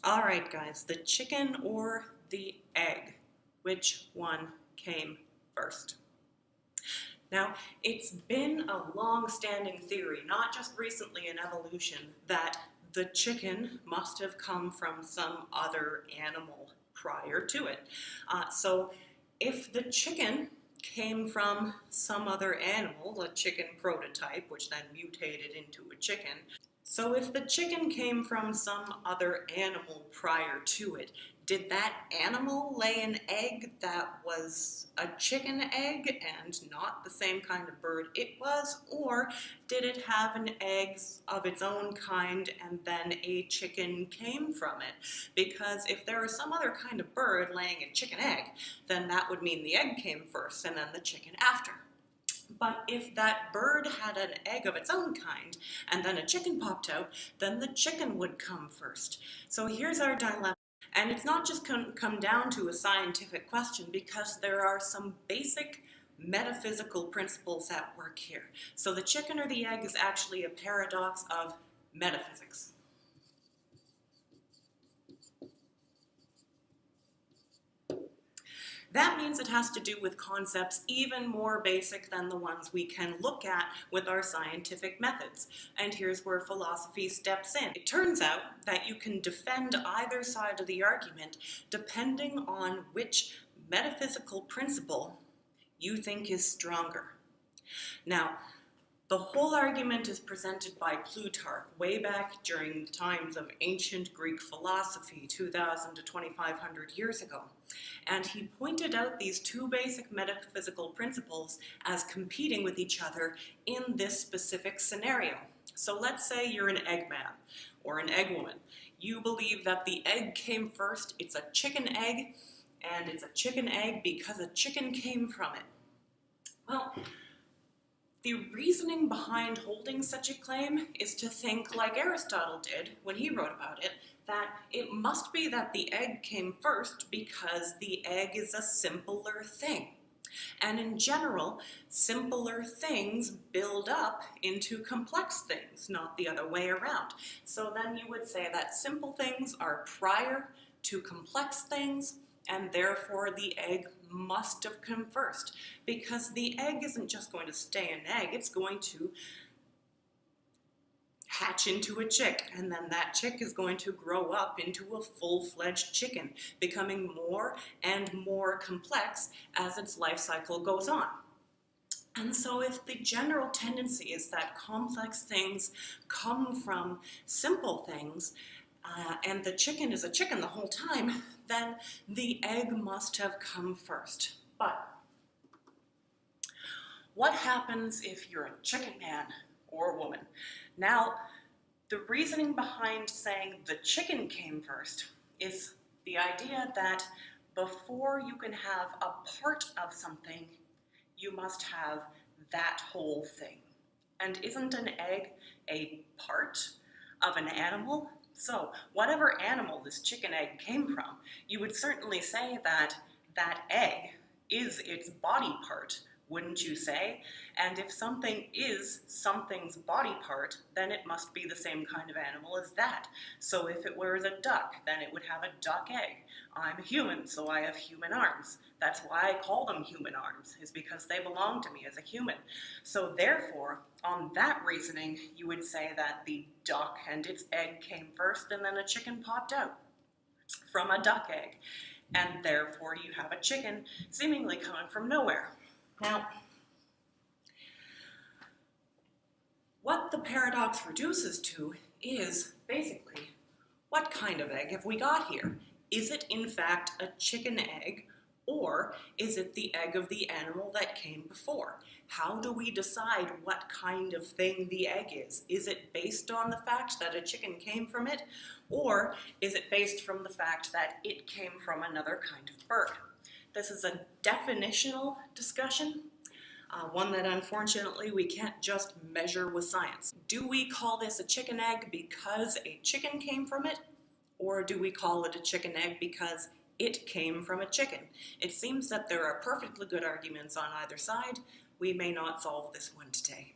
All right, guys, the chicken or the egg? Which one came first? Now, it's been a long-standing theory, not just recently in evolution, that the chicken must have come from some other animal prior to it. So if the chicken came from some other animal, a chicken prototype, which then mutated into a chicken. So if the chicken came from some other animal prior to it, did that animal lay an egg that was a chicken egg and not the same kind of bird it was? Or did it have an egg of its own kind and then a chicken came from it? Because if there was some other kind of bird laying a chicken egg, then that would mean the egg came first and then the chicken after. But if that bird had an egg of its own kind and then a chicken popped out, then the chicken would come first. So here's our dilemma. And it's not just come down to a scientific question, because there are some basic metaphysical principles at work here. So the chicken or the egg is actually a paradox of metaphysics. That means it has to do with concepts even more basic than the ones we can look at with our scientific methods. And here's where philosophy steps in. It turns out that you can defend either side of the argument depending on which metaphysical principle you think is stronger. Now, the whole argument is presented by Plutarch way back during the times of ancient Greek philosophy, 2,000 to 2,500 years ago. And he pointed out these two basic metaphysical principles as competing with each other in this specific scenario. So let's say you're an egg man or an egg woman. You believe that the egg came first, it's a chicken egg, and it's a chicken egg because a chicken came from it. Well, the reasoning behind holding such a claim is to think like Aristotle did when he wrote about it, that it must be that the egg came first because the egg is a simpler thing. And in general, simpler things build up into complex things, not the other way around. So then you would say that simple things are prior to complex things, and therefore the egg must have come first, because the egg isn't just going to stay an egg, it's going to hatch into a chick, and then that chick is going to grow up into a full-fledged chicken, becoming more and more complex as its life cycle goes on. And so if the general tendency is that complex things come from simple things, and the chicken is a chicken the whole time, then the egg must have come first. But what happens if you're a chicken man or woman? Now, the reasoning behind saying the chicken came first is the idea that before you can have a part of something, you must have that whole thing. And isn't an egg a part of an animal? So whatever animal this chicken egg came from, you would certainly say that that egg is its body part, wouldn't you say? And if something is something's body part, then it must be the same kind of animal as that. So if it were a duck, then it would have a duck egg. I'm a human, so I have human arms. That's why I call them human arms, is because they belong to me as a human. So therefore, on that reasoning, you would say that the duck and its egg came first, and then a chicken popped out from a duck egg. And therefore, you have a chicken seemingly coming from nowhere. Now, what the paradox reduces to is basically, what kind of egg have we got here? Is it in fact a chicken egg, or is it the egg of the animal that came before? How do we decide what kind of thing the egg is? Is it based on the fact that a chicken came from it, or is it based from the fact that it came from another kind of bird? This is a definitional discussion, one that unfortunately we can't just measure with science. Do we call this a chicken egg because a chicken came from it, or do we call it a chicken egg because it came from a chicken? It seems that there are perfectly good arguments on either side. We may not solve this one today.